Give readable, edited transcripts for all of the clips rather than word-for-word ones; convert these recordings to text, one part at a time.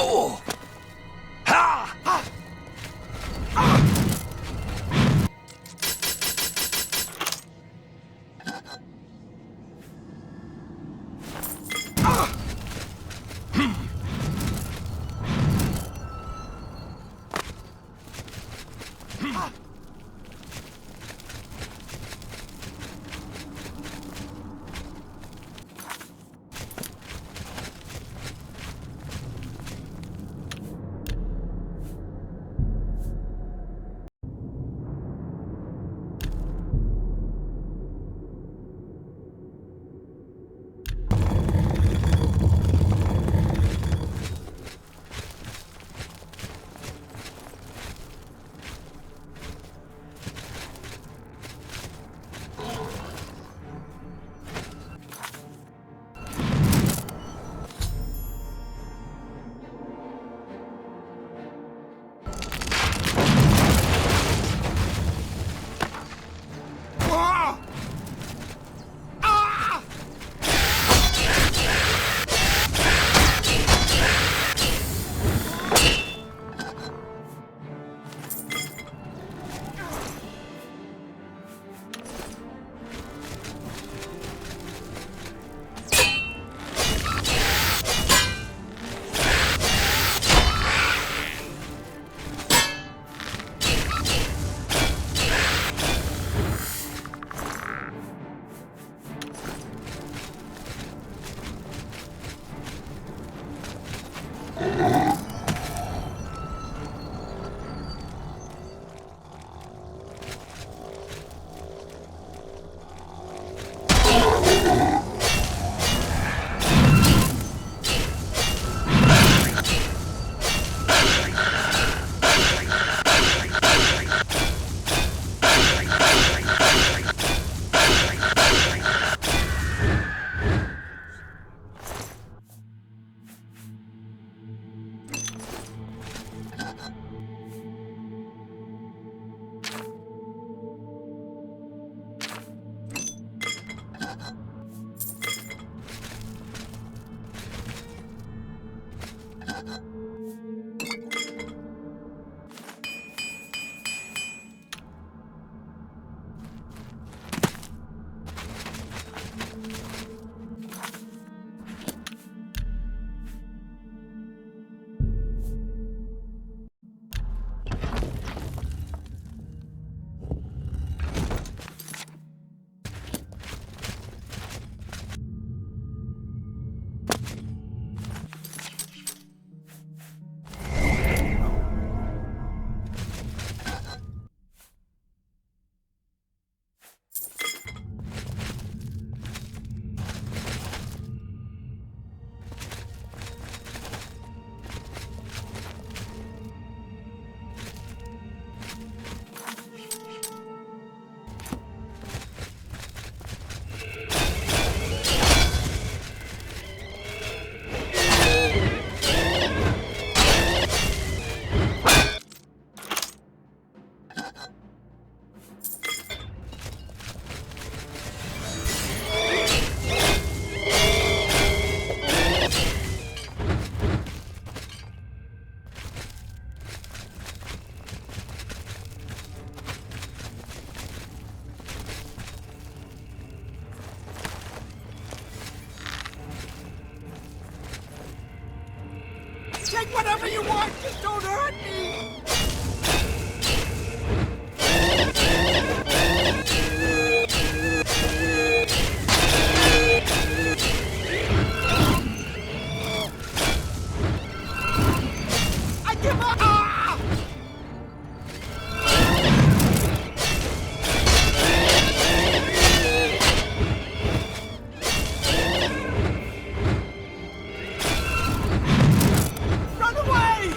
Oh! Ha! Ha! Take whatever you want, just don't hurt me! I give up! Ah! Run away!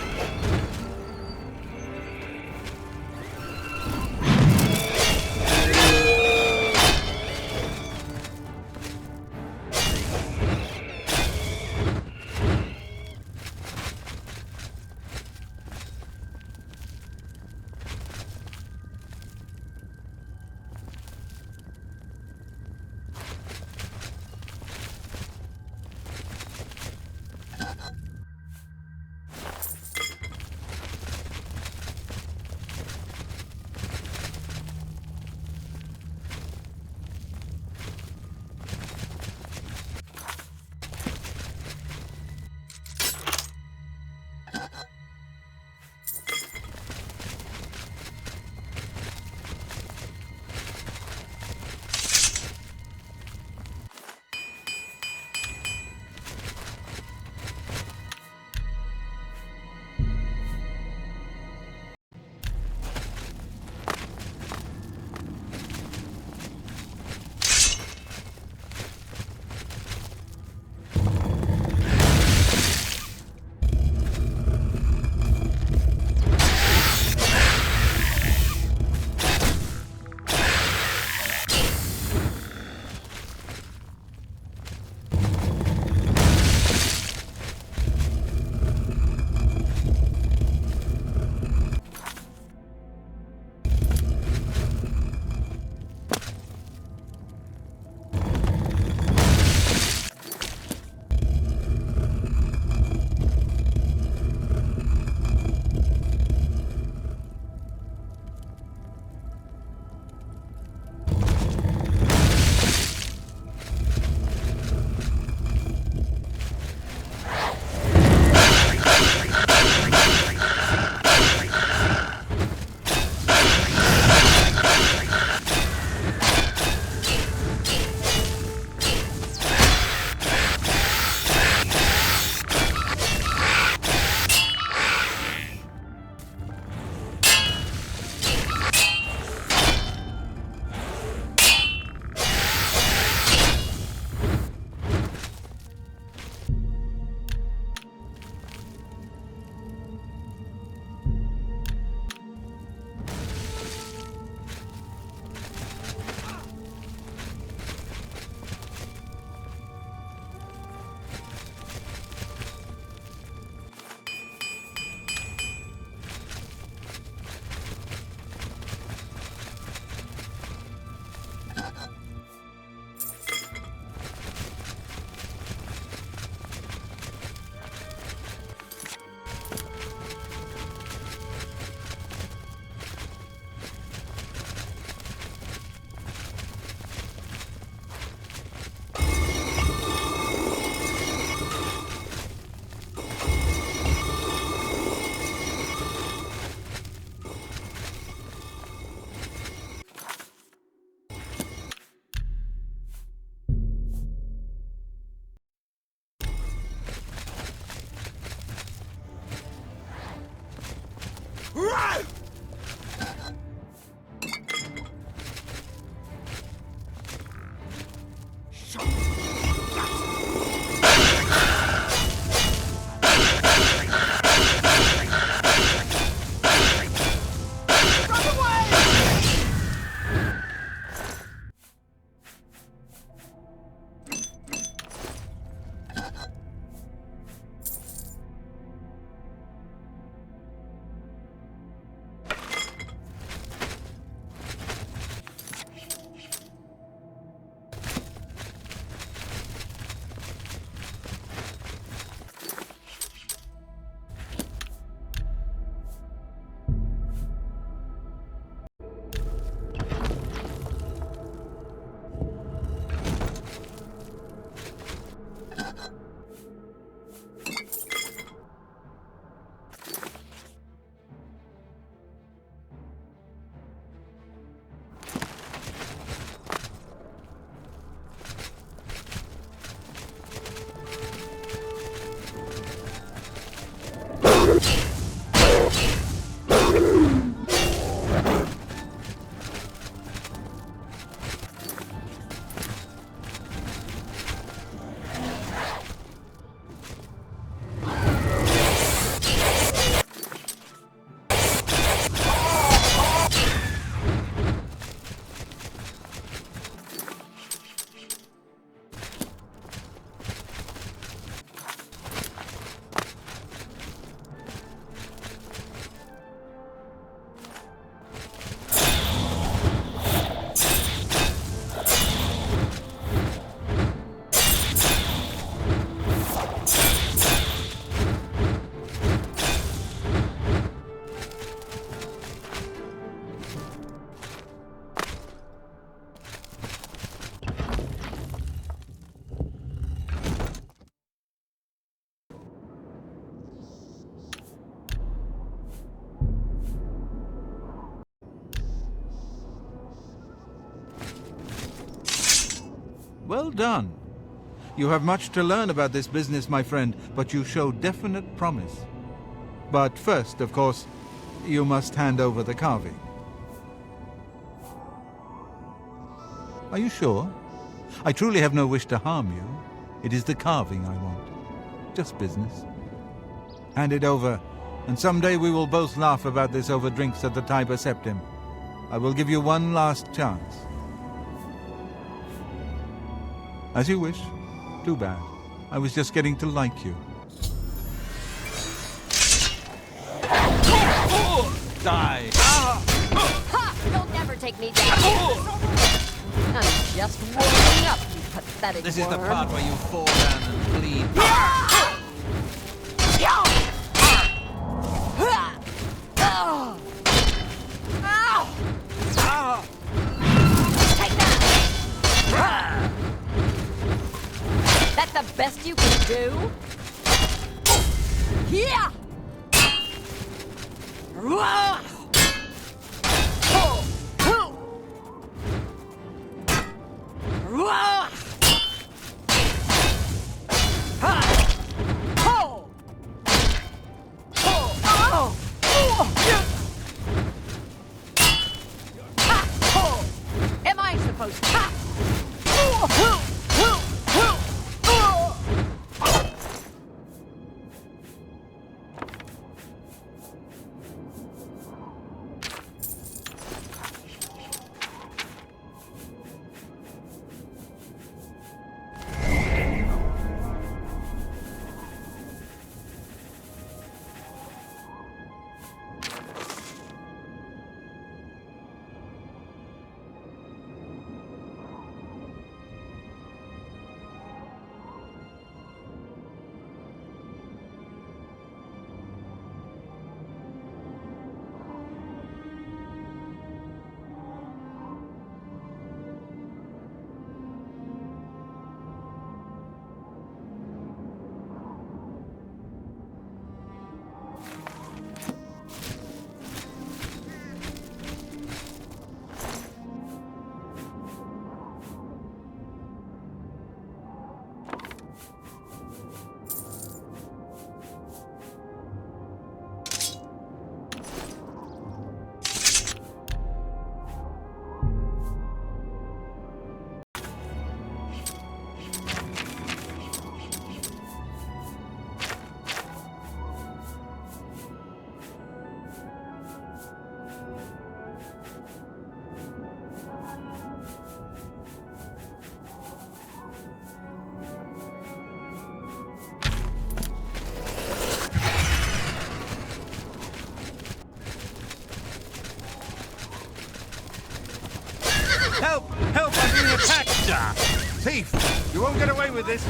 Well done. You have much to learn about this business, my friend, but you show definite promise. But first, of course, you must hand over the carving. Are you sure? I truly have no wish to harm you. It is the carving I want. Just business. Hand it over, and someday we will both laugh about this over drinks at the Tiber Septim. I will give you one last chance. As you wish. Too bad. I was just getting to like you. Die! Ha! You'll never take me down. I'm just warming up, you pathetic This is the worm. part where you fall down and bleed. Take that! That's the best you can do? Yeah! Am I supposed to? Help! Help! I'm being attacked! Thief! You won't get away with this!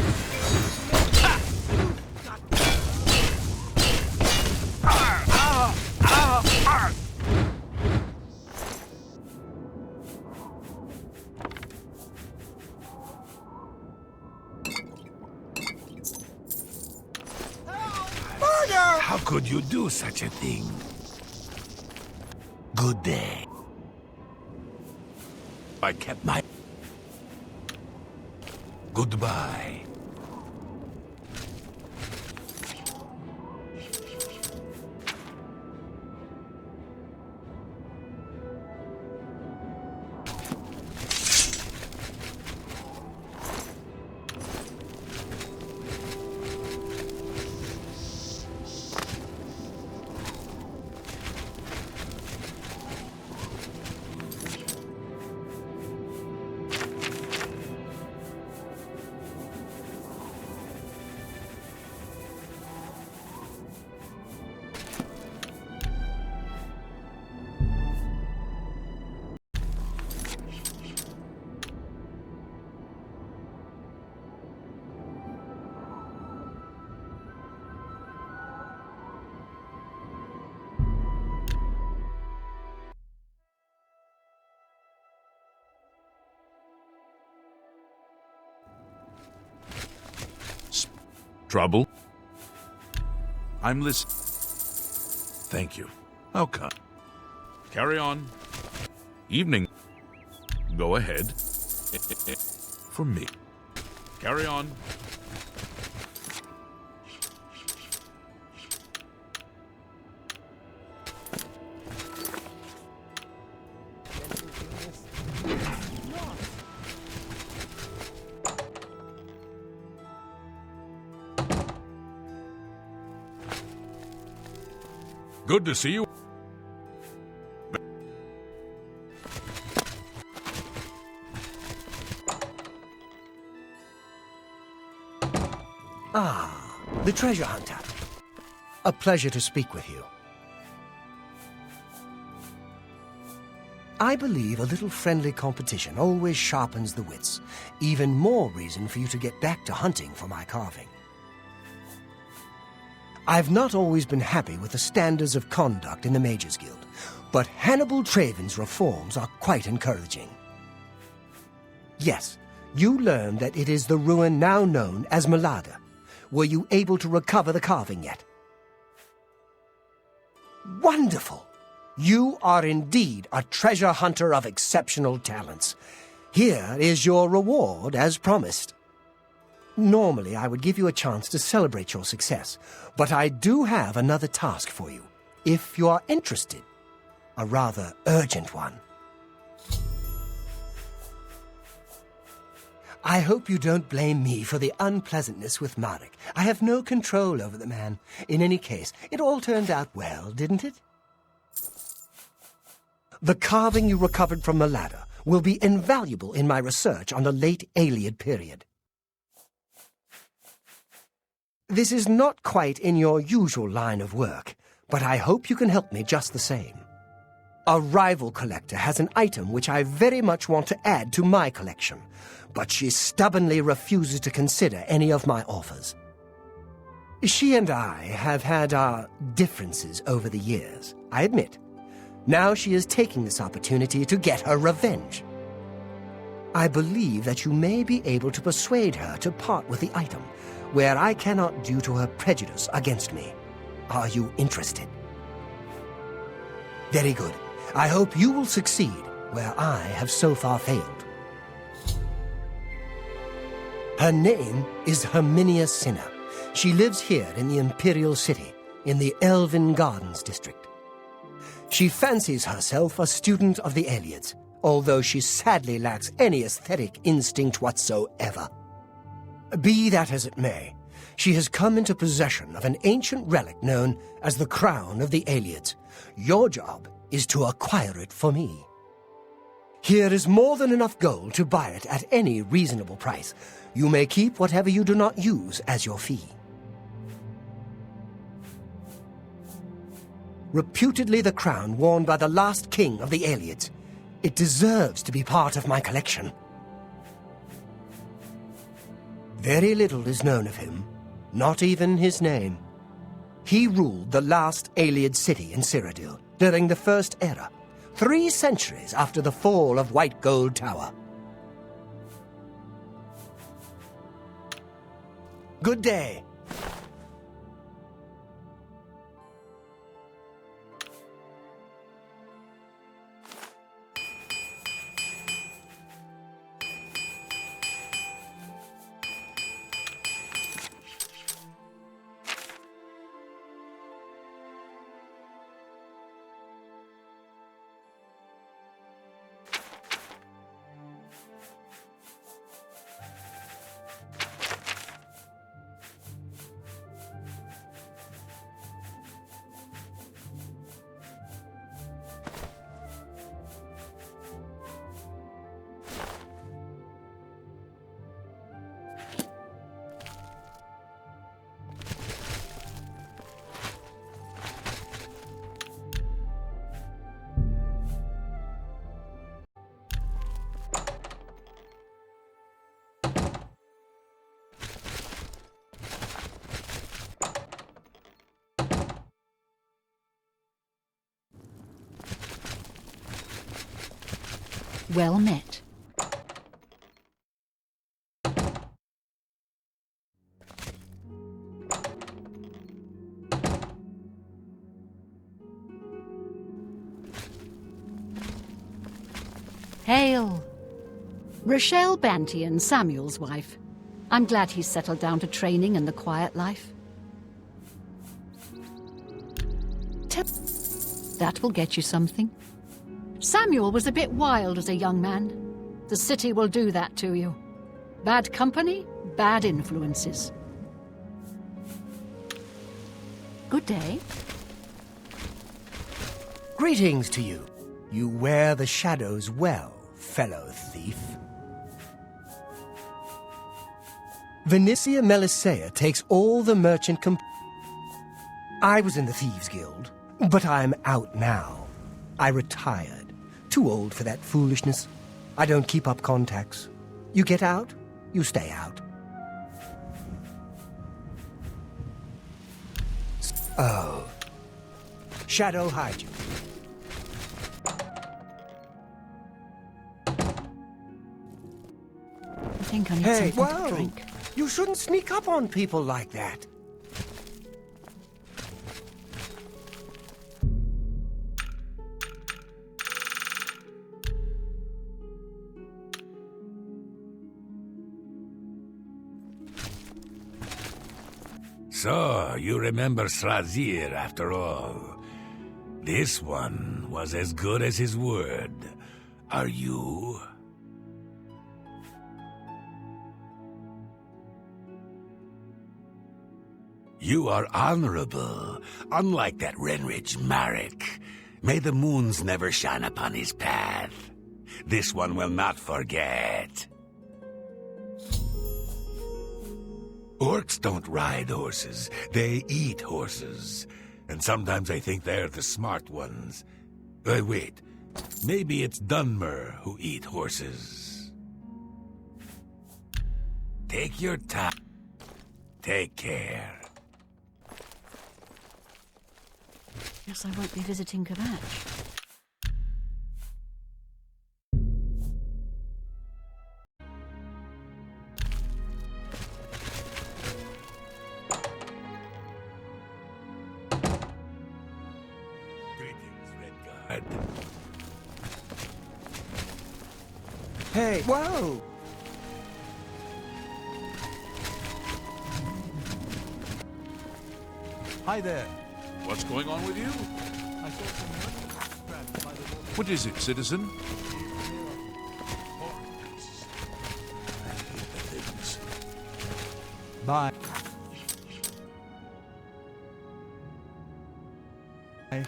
How could you do such a thing? Good day. I kept my... Goodbye. Trouble? I'm listening. Thank you. How come? Carry on. Evening. Go ahead. For me. Carry on. Good to see you. Ah, the treasure hunter. A pleasure to speak with you. I believe a little friendly competition always sharpens the wits. Even more reason for you to get back to hunting for my carving. I've not always been happy with the standards of conduct in the Mages Guild, but Hannibal Traven's reforms are quite encouraging. Yes, you learned that it is the ruin now known as Malada. Were you able to recover the carving yet? Wonderful! You are indeed a treasure hunter of exceptional talents. Here is your reward as promised. Normally, I would give you a chance to celebrate your success, but I do have another task for you, if you are interested. A rather urgent one. I hope you don't blame me for the unpleasantness with Marek. I have no control over the man. In any case, it all turned out well, didn't it? The carving you recovered from Malada will be invaluable in my research on the late Aeoliad period. This is not quite in your usual line of work, but I hope you can help me just the same. A rival collector has an item which I very much want to add to my collection, but she stubbornly refuses to consider any of my offers. She and I have had our differences over the years, I admit. Now she is taking this opportunity to get her revenge. I believe that you may be able to persuade her to part with the item, where I cannot due to her prejudice against me. Are you interested? Very good. I hope you will succeed where I have so far failed. Her name is Herminia Cinna. She lives here in the Imperial City, in the Elven Gardens district. She fancies herself a student of the Aeoliads, although she sadly lacks any aesthetic instinct whatsoever. Be that as it may, she has come into possession of an ancient relic known as the Crown of the Aeoliads. Your job is to acquire it for me. Here is more than enough gold to buy it at any reasonable price. You may keep whatever you do not use as your fee. Reputedly the crown worn by the last king of the Aeoliads, It deserves to be part of my collection. Very little is known of him, not even his name. He ruled the last Ayleid city in Cyrodiil during the First Era, 3 centuries after the fall of White Gold Tower. Good day. Well met. Hail! Rochelle Bantian, Samuel's wife. I'm glad he's settled down to training and the quiet life. That will get you something. Samuel was a bit wild as a young man. The city will do that to you. Bad company, bad influences. Good day. Greetings to you. You wear the shadows well, fellow thief. Vinicia Melisea takes all the merchant I was in the Thieves Guild, but I'm out now. I retired. Too old for that foolishness. I don't keep up contacts. You get out, you stay out. Oh. Shadow hide you. I think I need something to drink. You shouldn't sneak up on people like that. So, you remember Srazir after all. This one was as good as his word. Are you? You are honorable, unlike that Renrich Marek. May the moons never shine upon his path. This one will not forget. Orcs don't ride horses, they eat horses. And sometimes I think they're the smart ones. Wait, maybe it's Dunmer who eat horses. Take your time. Take care. Guess I won't be visiting Kvatch. Hey, whoa! Hi there. What's going on with you? I saw some money scratched by the water. What is it, citizen? Bye. Take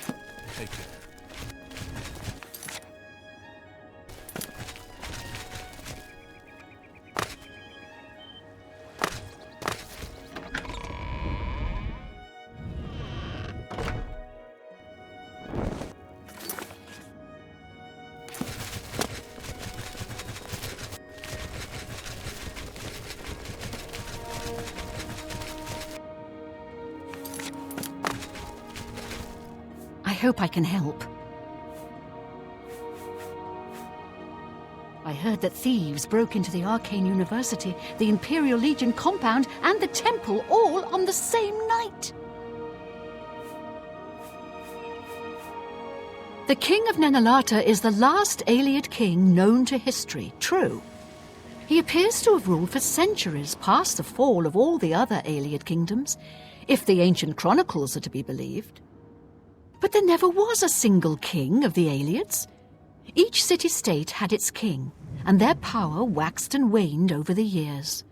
care. I hope I can help. I heard that thieves broke into the Arcane University, the Imperial Legion compound, and the temple all on the same night. The King of Nenalata is the last Ayleid king known to history, true. He appears to have ruled for centuries past the fall of all the other Ayleid kingdoms, if the ancient chronicles are to be believed. But there never was a single king of the Ayleids. Each city-state had its king, and their power waxed and waned over the years.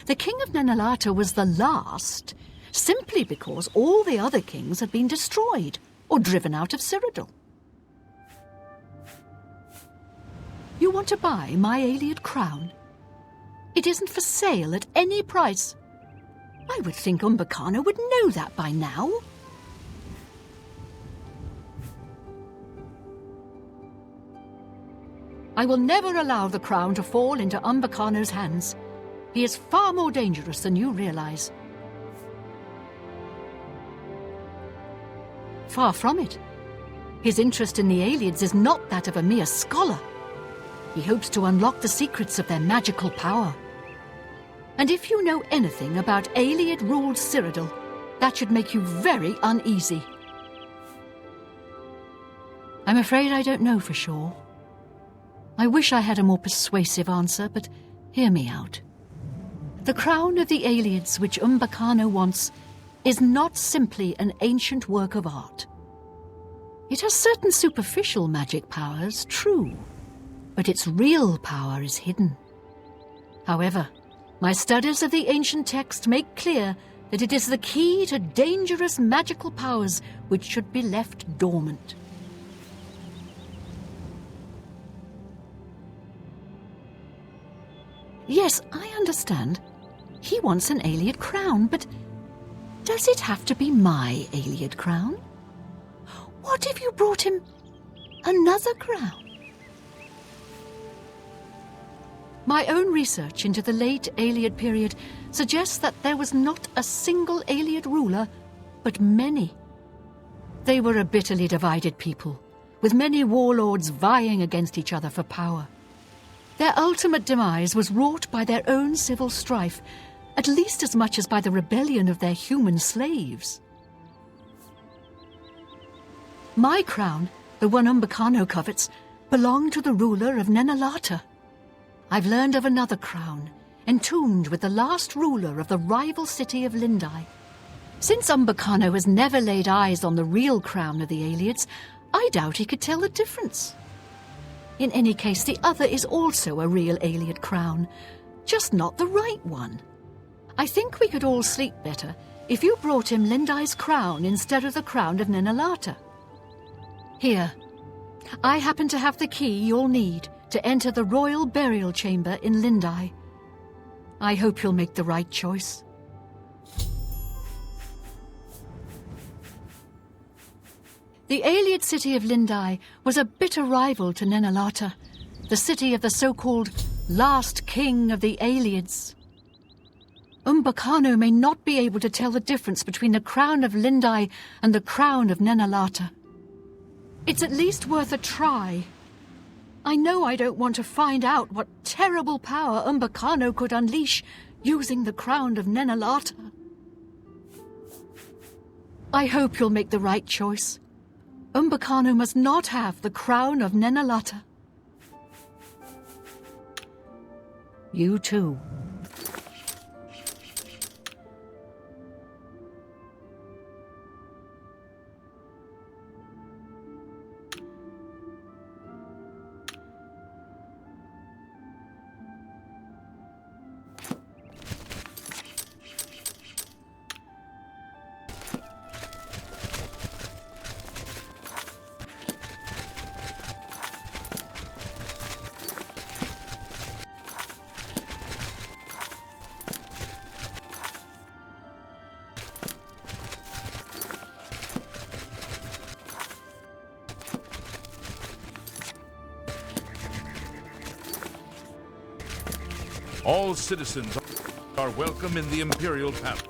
The King of Nenalata was the last, simply because all the other kings had been destroyed or driven out of Cyrodiil. You want to buy my Ayleid crown? It isn't for sale at any price. I would think Umbacano would know that by now. I will never allow the crown to fall into Umbacano's hands. He is far more dangerous than you realize. Far from it. His interest in the Ayleids is not that of a mere scholar. He hopes to unlock the secrets of their magical power. And if you know anything about Ayleid-ruled Cyrodiil, that should make you very uneasy. I'm afraid I don't know for sure. I wish I had a more persuasive answer, but hear me out. The crown of the Ayleids which Umbacano wants is not simply an ancient work of art. It has certain superficial magic powers, true, but its real power is hidden. However, my studies of the ancient text make clear that it is the key to dangerous magical powers which should be left dormant. Yes, I understand. He wants an Ayleid crown, but does it have to be my Ayleid crown? What if you brought him another crown? My own research into the late Ayleid period suggests that there was not a single Ayleid ruler, but many. They were a bitterly divided people, with many warlords vying against each other for power. Their ultimate demise was wrought by their own civil strife, at least as much as by the rebellion of their human slaves. My crown, the one Umbacano covets, belonged to the ruler of Nenalata. I've learned of another crown, entombed with the last ruler of the rival city of Lindai. Since Umbacano has never laid eyes on the real crown of the Ayleids, I doubt he could tell the difference. In any case, the other is also a real Ayleid crown, just not the right one. I think we could all sleep better if you brought him Lindai's crown instead of the crown of Nenalata. Here, I happen to have the key you'll need to enter the royal burial chamber in Lindai. I hope you'll make the right choice. The Ayleid city of Lindai was a bitter rival to Nenalata, the city of the so-called last king of the Ayleids. Umbacano may not be able to tell the difference between the crown of Lindai and the crown of Nenalata. It's at least worth a try. I know I don't want to find out what terrible power Umbacano could unleash using the crown of Nenalata. I hope you'll make the right choice. Umbacano must not have the crown of Nenalata. You too. All citizens are welcome in the Imperial Palace.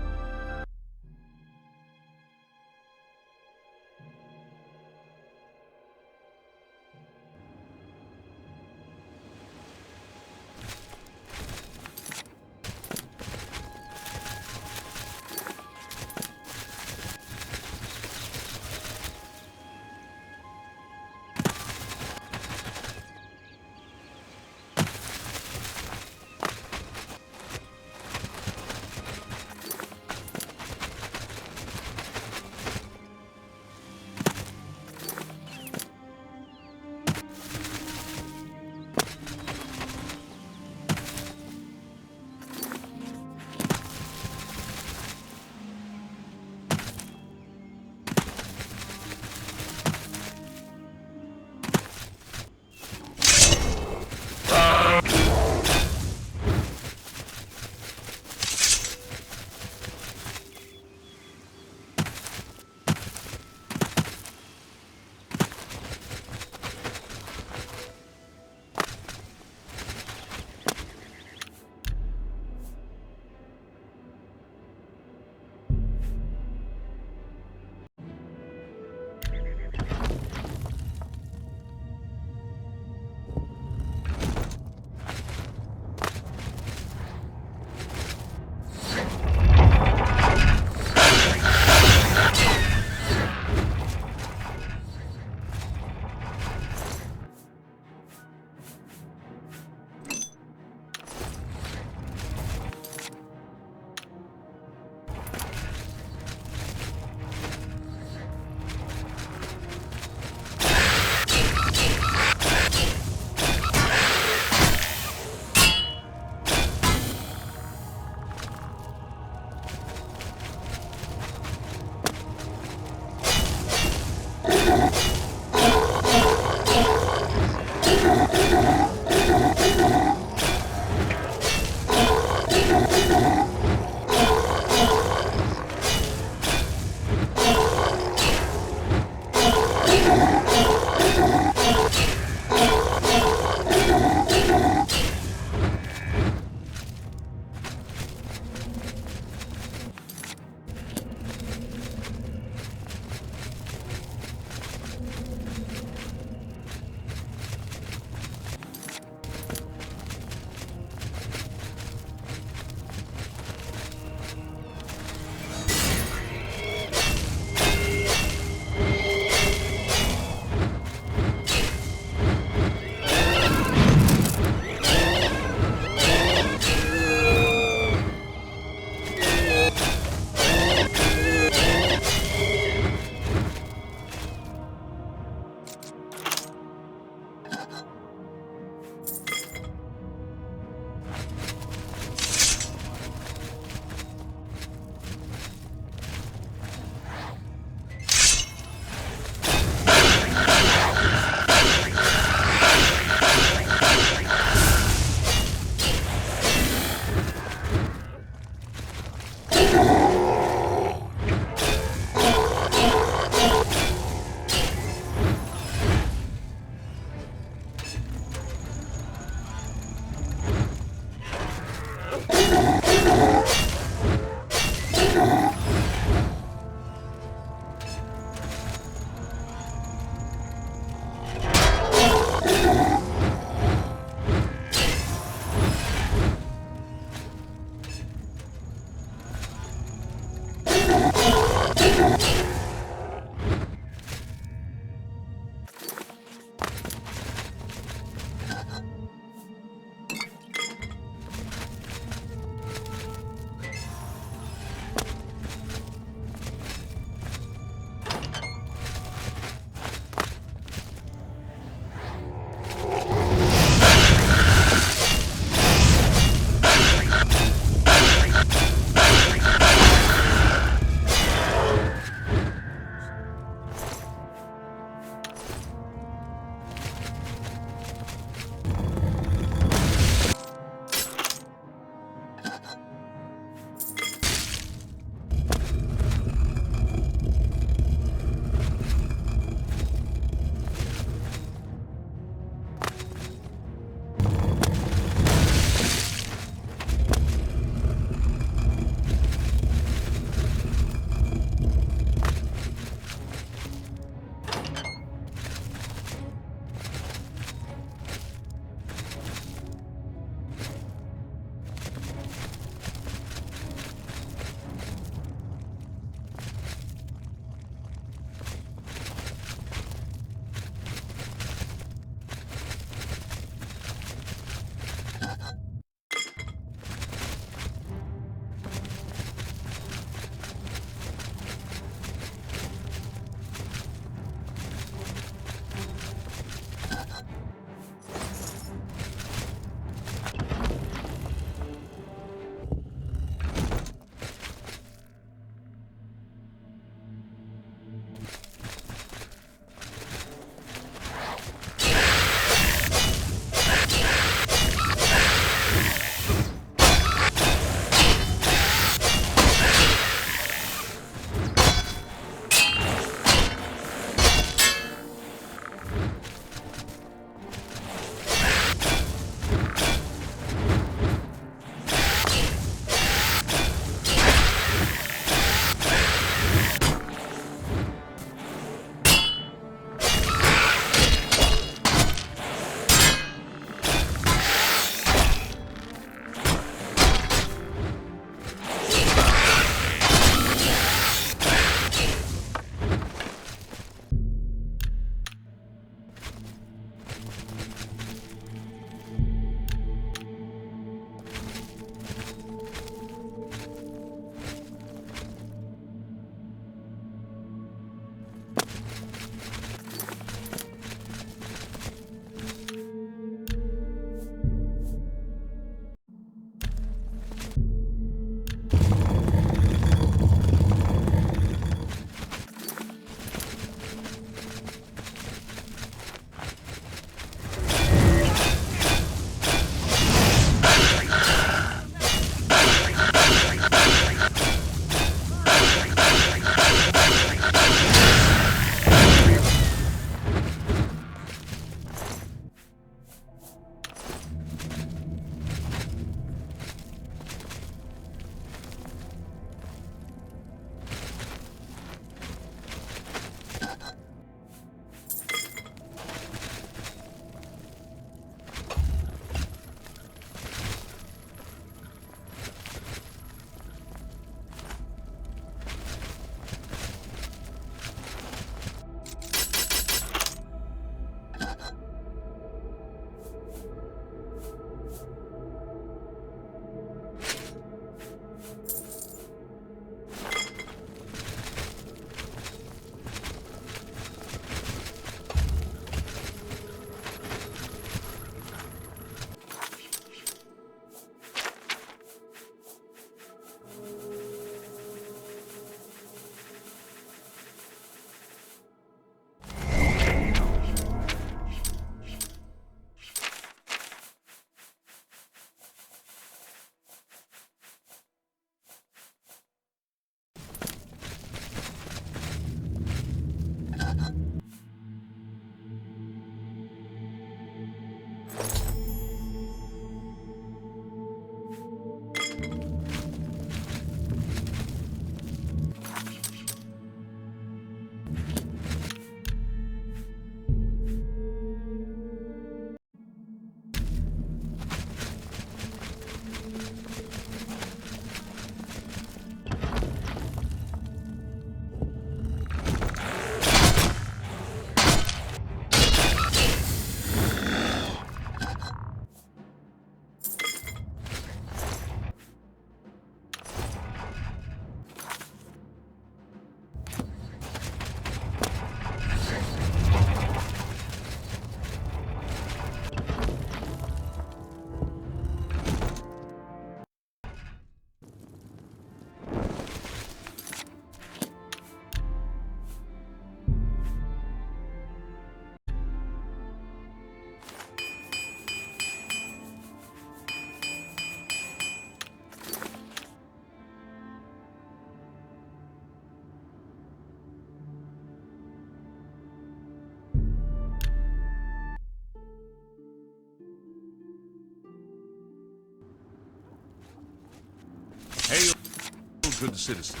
good citizen.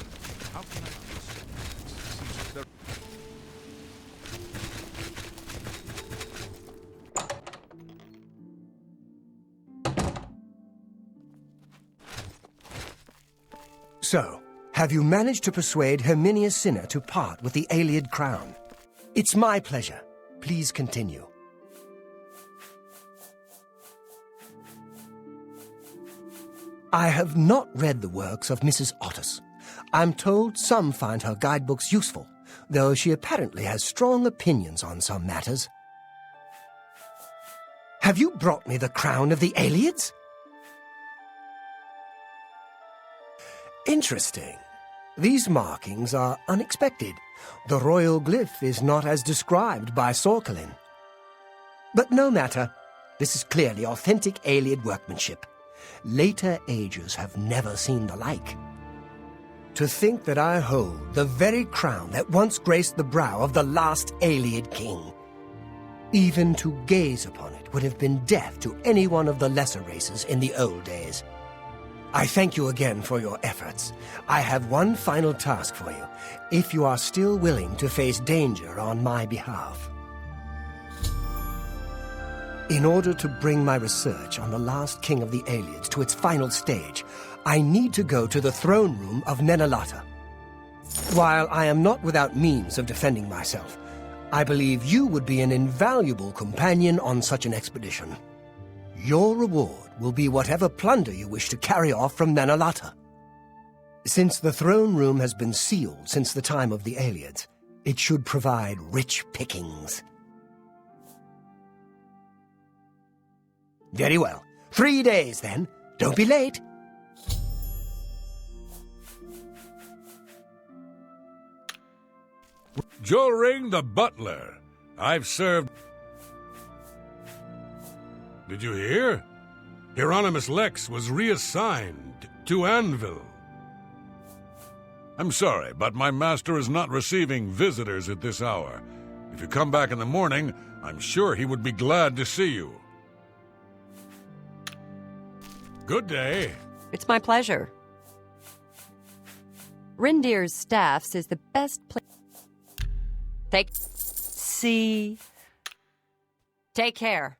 How can I be of service? So, have you managed to persuade Herminia Cinna to part with the Aeliad crown? It's my pleasure. Please continue. I have not read the works of Mrs. Otis. I'm told some find her guidebooks useful, though she apparently has strong opinions on some matters. Have you brought me the crown of the Aeliads? Interesting. These markings are unexpected. The royal glyph is not as described by Sorkelin. But no matter. This is clearly authentic Aeliad workmanship. Later ages have never seen the like. To think that I hold the very crown that once graced the brow of the last Aeliad king. Even to gaze upon it would have been death to any one of the lesser races in the old days. I thank you again for your efforts. I have one final task for you, if you are still willing to face danger on my behalf. In order to bring my research on the last king of the Aeliads to its final stage, I need to go to the throne room of Nenalata. While I am not without means of defending myself, I believe you would be an invaluable companion on such an expedition. Your reward will be whatever plunder you wish to carry off from Nenalata. Since the throne room has been sealed since the time of the Aeliads, it should provide rich pickings. Very well. 3 days, then. Don't be late. Joring the butler. I've served... Did you hear? Hieronymus Lex was reassigned to Anvil. I'm sorry, but my master is not receiving visitors at this hour. If you come back in the morning, I'm sure he would be glad to see you. Good day. It's my pleasure. Rindir's staffs is the best place. Take care.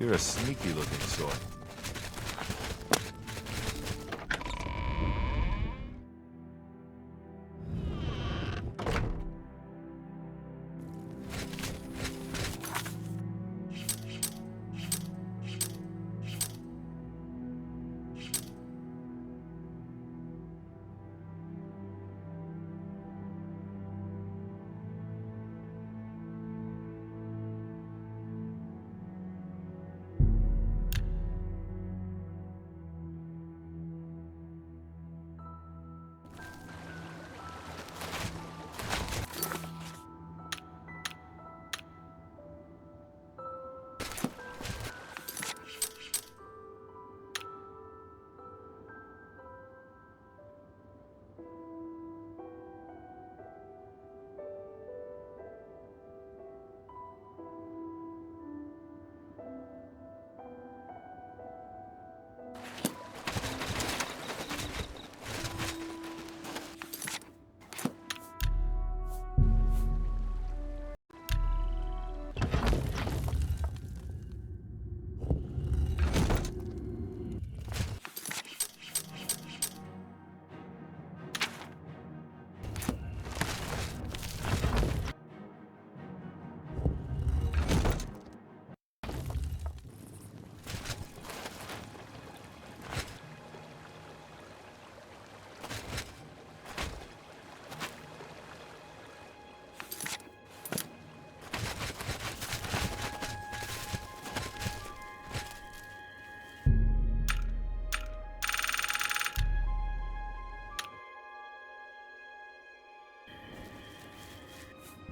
You're a sneaky-looking sort.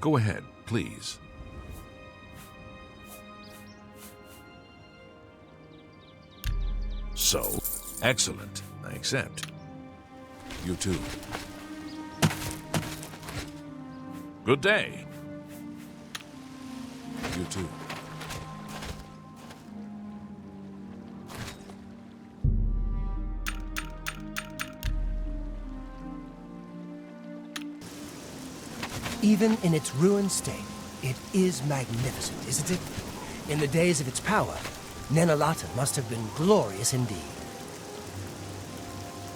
Go ahead, please. So, excellent. I accept. You too. Good day. You too. Even in its ruined state, it is magnificent, isn't it? In the days of its power, Nenalata must have been glorious indeed.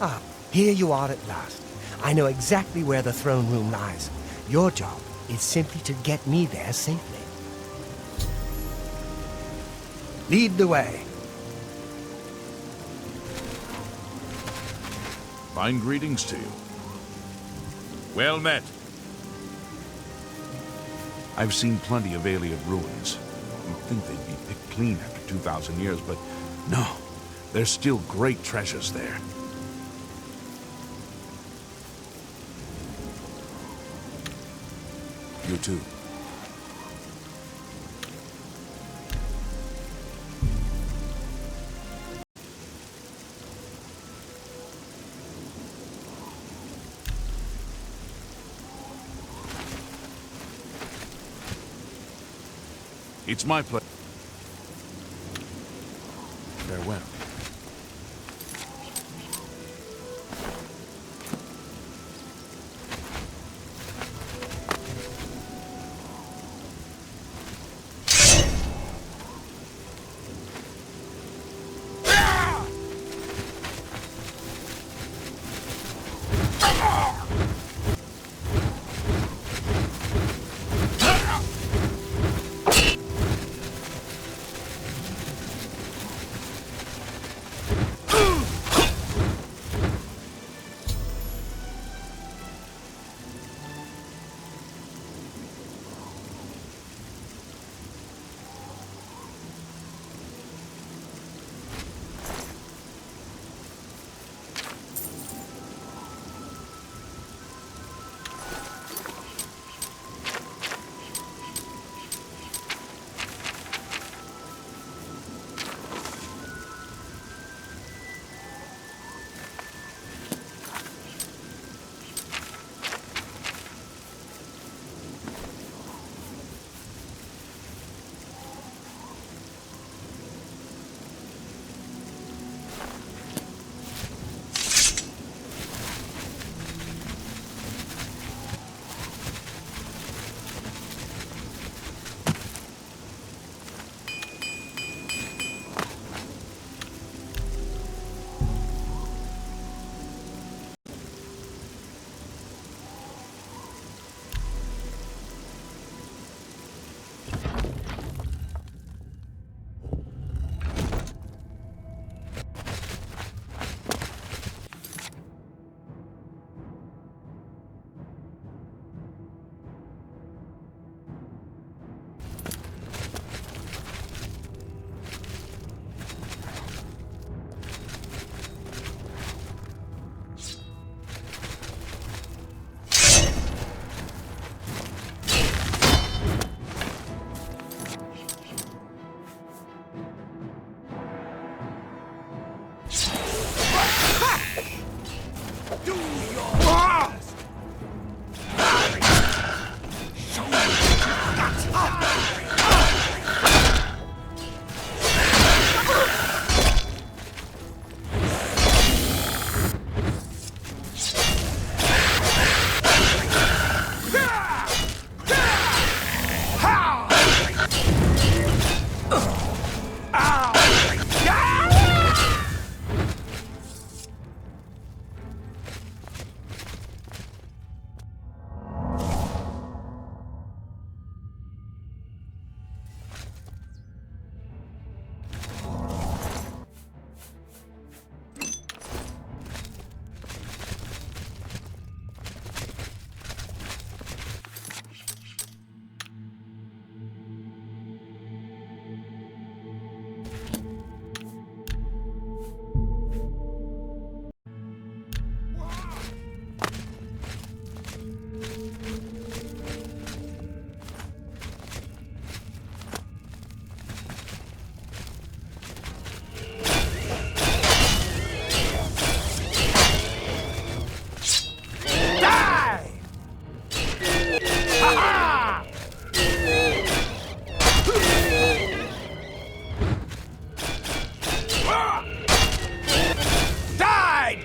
Ah, here you are at last. I know exactly where the throne room lies. Your job is simply to get me there safely. Lead the way. Fine greetings to you. Well met. I've seen plenty of alien ruins. You'd think they'd be picked clean after 2,000 years, but no. There's still great treasures there. You too. It's my pleasure. Farewell. Do your best. Show me what you got.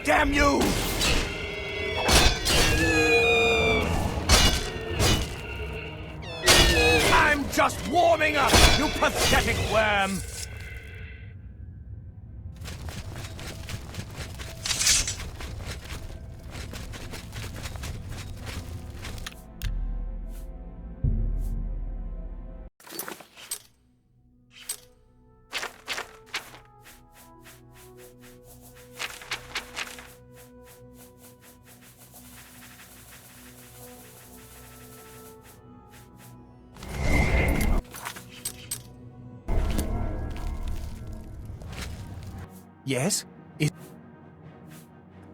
Damn you! I'm just warming up, you pathetic worm! Yes?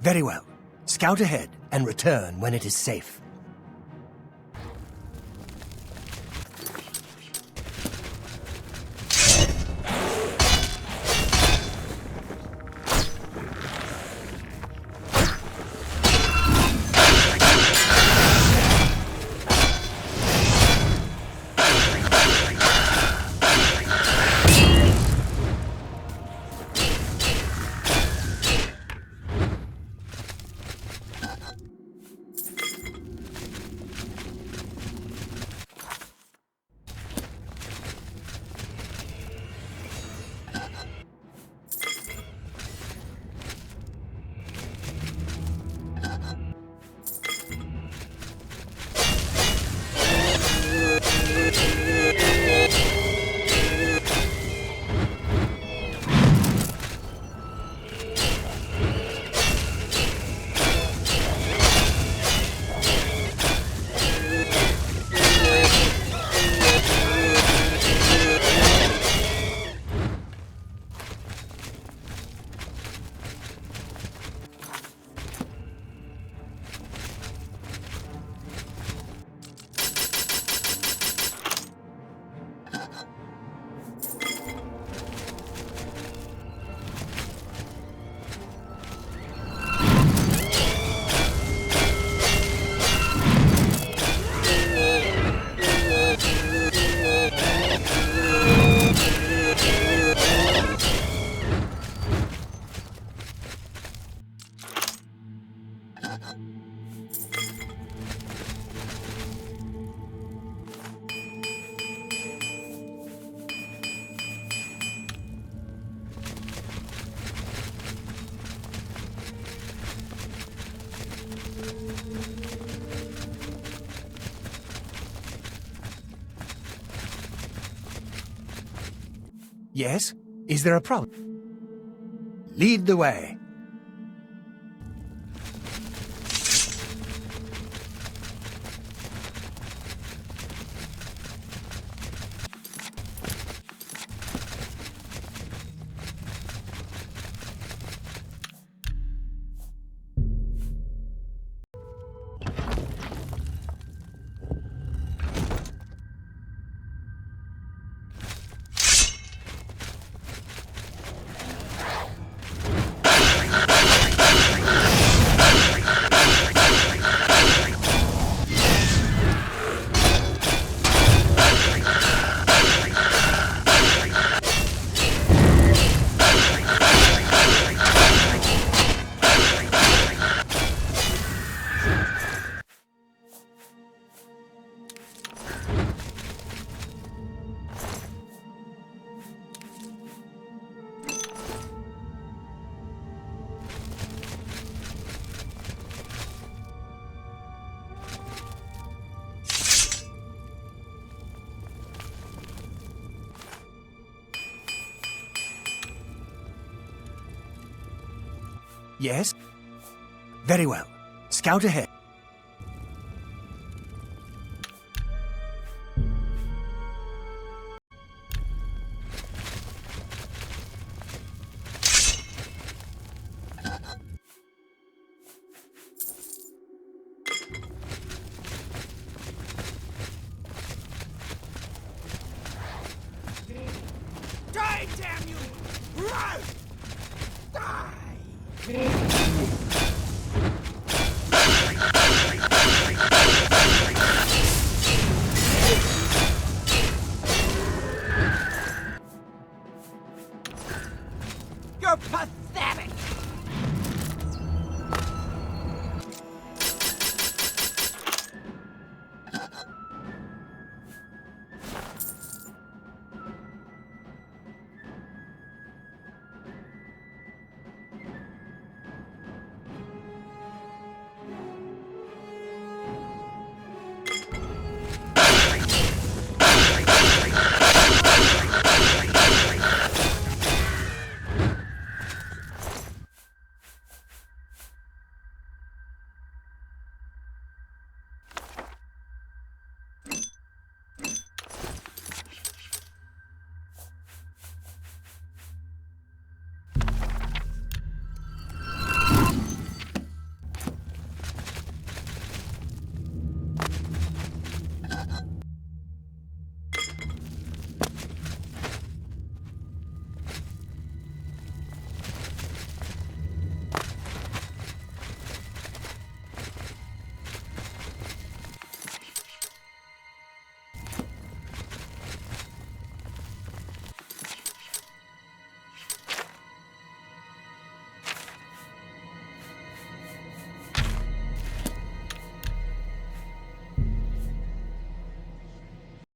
Very well. Scout ahead and return when it is safe. Yes? Is there a problem? Lead the way. Yes? Very well. Scout ahead. Die, damn you! Die!